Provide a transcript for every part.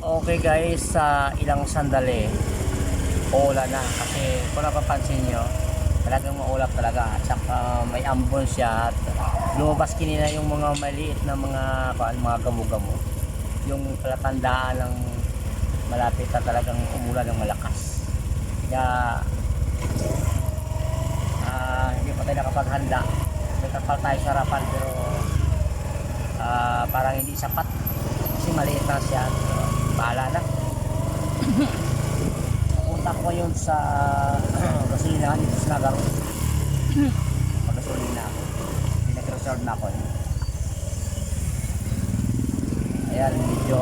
Okay guys, sa ilang sandali uulan na kasi kung napapansin nyo talagang maulap talaga at saka may ambon siya at lumabas kanina yung mga maliit na mga gamo-gamo, yung palatandaan ng malapit na talagang umulan ng malakas. Kaya hindi pa tayo nakapaghanda, may kapal tayo sa harapan pero parang hindi sapat kasi maliit na siya. Bahala na. Punta ko yun sa gasolinahan dito sa Nagaro. Pag-gasolina ako. Pinag-reserve na ako. Ayan, medyo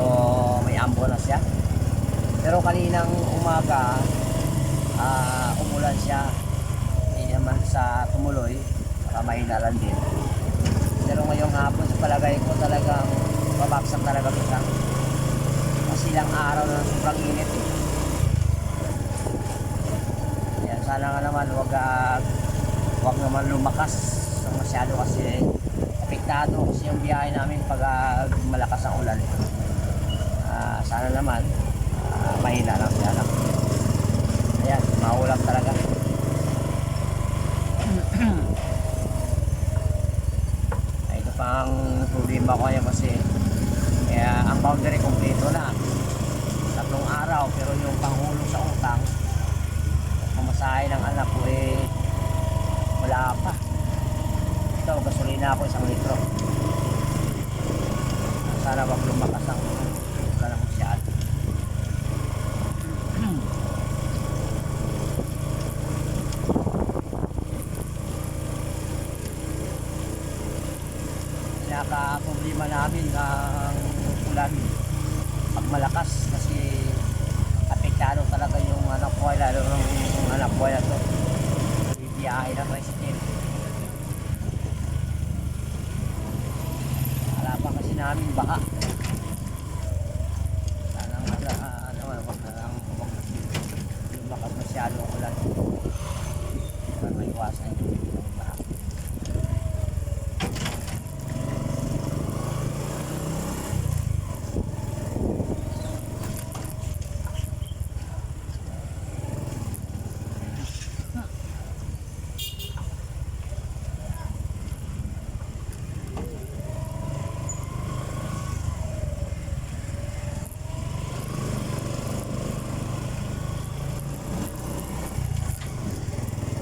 may ambo na siya. Pero kaninang umaga, umulan siya. Hindi naman sa tumuloy, baka mahina lang din. Pero ngayong hapon sa palagay ko talagang babaksak talaga ito. Silang araw na sobrang init eh. Yan, sana nga naman wag naman lumakas masyado kasi apektado kasi yung biyahe namin pag malakas ang ulan. Sana naman mahina lang siya lang. Ayan, maulap talaga. Ito pang problema ko ngayon kasi ang boundary kompleto na 3 araw pero yung panghulog sa utang pamasahe ng anak ko wala pa. Ito gasolina ako 1 litro. Sana wag lumakas ang ulan masyado. Problema namin ang ulan pag malakas kasi apektado talaga yung anak buhay, lalo ng anak buhay na to bibiyahe na tricycle. Wala pa kasi namin baka sana wag na lang lumakas masyado ang ulan para maiwasan yung baka.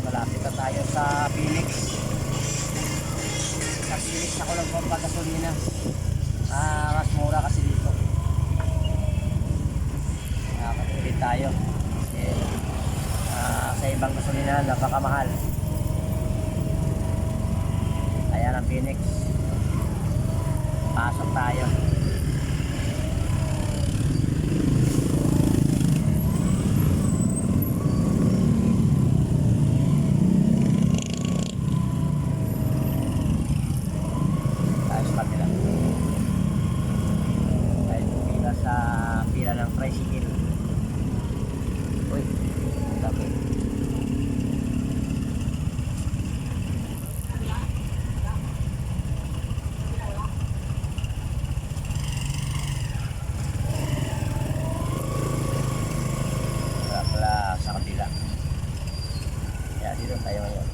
Malapit na tayo sa Phoenix. Sa Phoenix ako lang po pag-gasolina. Mas mura kasi dito. Nakakatipid tayo. Kasi sa ibang gasolina napakamahal. Ayan ang Phoenix. Pasok tayo. Pila ng tricycle. Uy, dami. Wala pala sa kabila. Kaya dito tayo ngayon.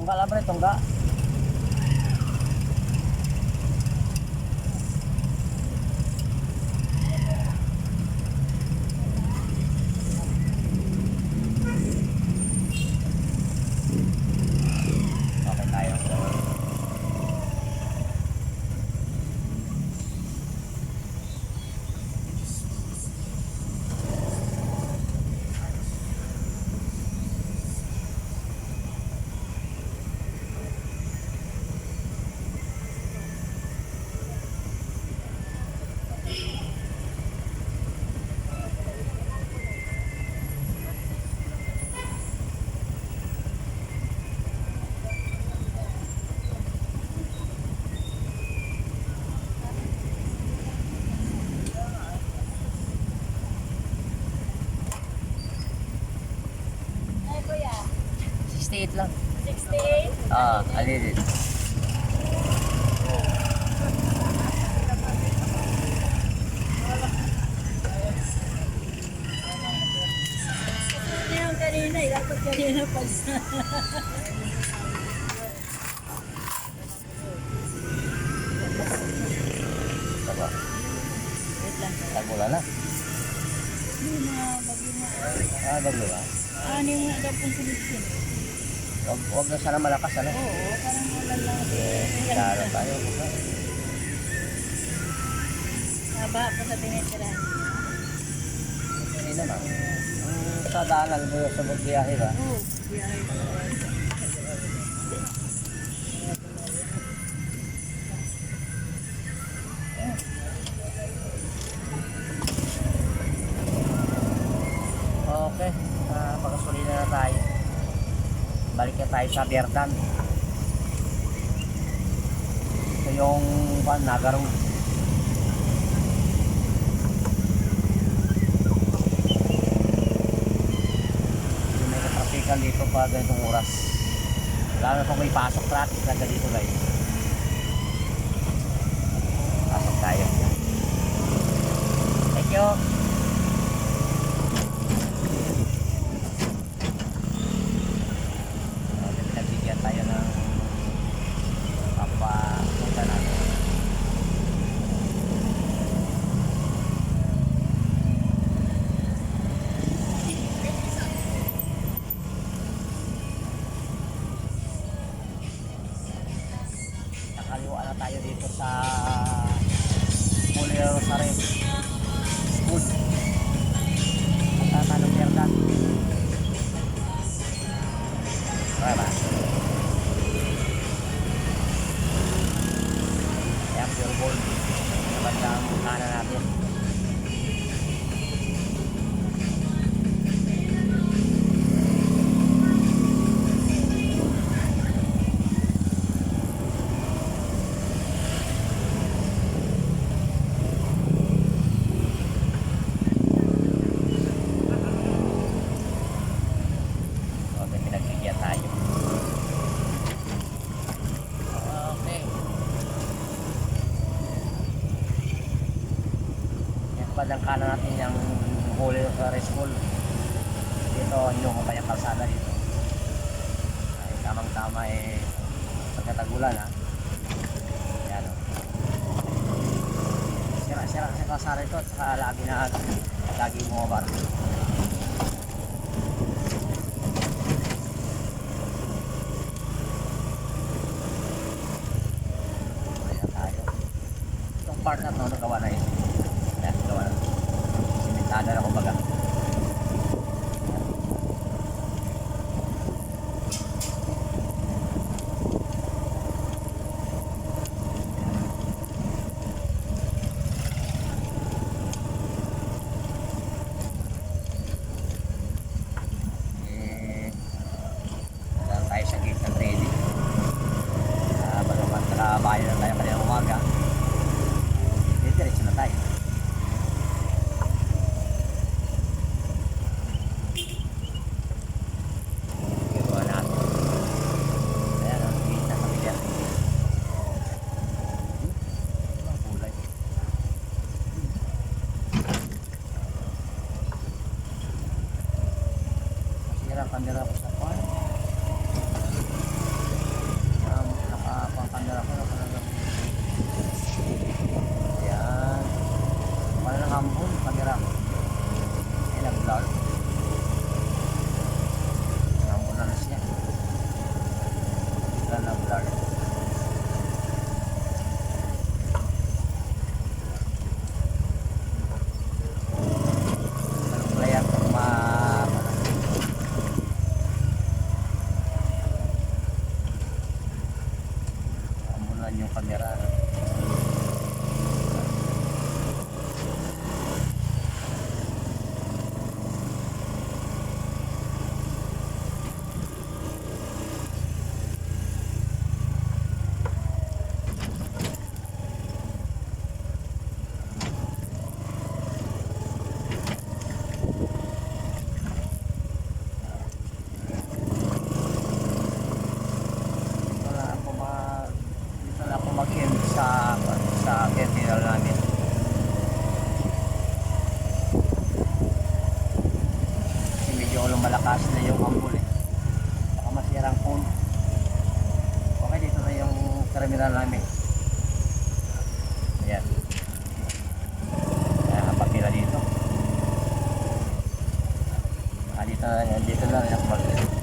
Tungga lang pre, tungga. Okay tayo. Ay, kuya. 68 lang. 68. Alilid. Ito yung kanina. Dapat kanina pa. Diba? Wait lang. Tagula na. Hindi mga bagyo nga. Baglo na. Ano yung nga daw pong solusyon? Huwag na sana malakas, ano? Oo, parang wala lang. Laro tayo. Haba pa sa tinitirahan. Hindi naman. Sa daanan mo sa magbiyahe ba? Oo, biyahe pa. Okay. Pagkasulina na tayo. Balik na tayo sa Berdan. Ito yung Nagarong. Hindi may katrapikan dito pa ganitong oras. Lalo na kung may pasok traffic na dito guys. Pasok tayo. Thank you. Nagbigyan tayo ng papapunta natin. Nakaliwa na tayo dito sa Holy Rosary School. At tanong Berdan. Diba? Kaya pure gold sa bandang kanan natin. Okay, pinagbigyan tayo. Okay. Yan bandang kanan natin yung Holy Rosary School. Dito, yung pa yung kalsada dito. Ay, tamang-tama pagkatagulan ha. Yan o. Sira-sira sa kalsada ito at saka lagi bumabar. Ayan tayo. Itong part na ito, nagawa na yun. Ayan, gawa na. Simentada na kumbaga. Dahil tayo sa gate ng trading. Bagamat nakabayan na tayo kanina umaga. Diretso na tayo. Gagawa natin. Ayan ang gate na kami dyan. Ang kulay. Masira ang camera ko sa pan. Dito na ako mag-end sa terminal namin. Kasi medyo lumalakas na yung ambul eh. Baka masirang phone. Okay, dito na yung terminal namin. Ayan. Ayan, kapapila dito. Dito na ako mag-end.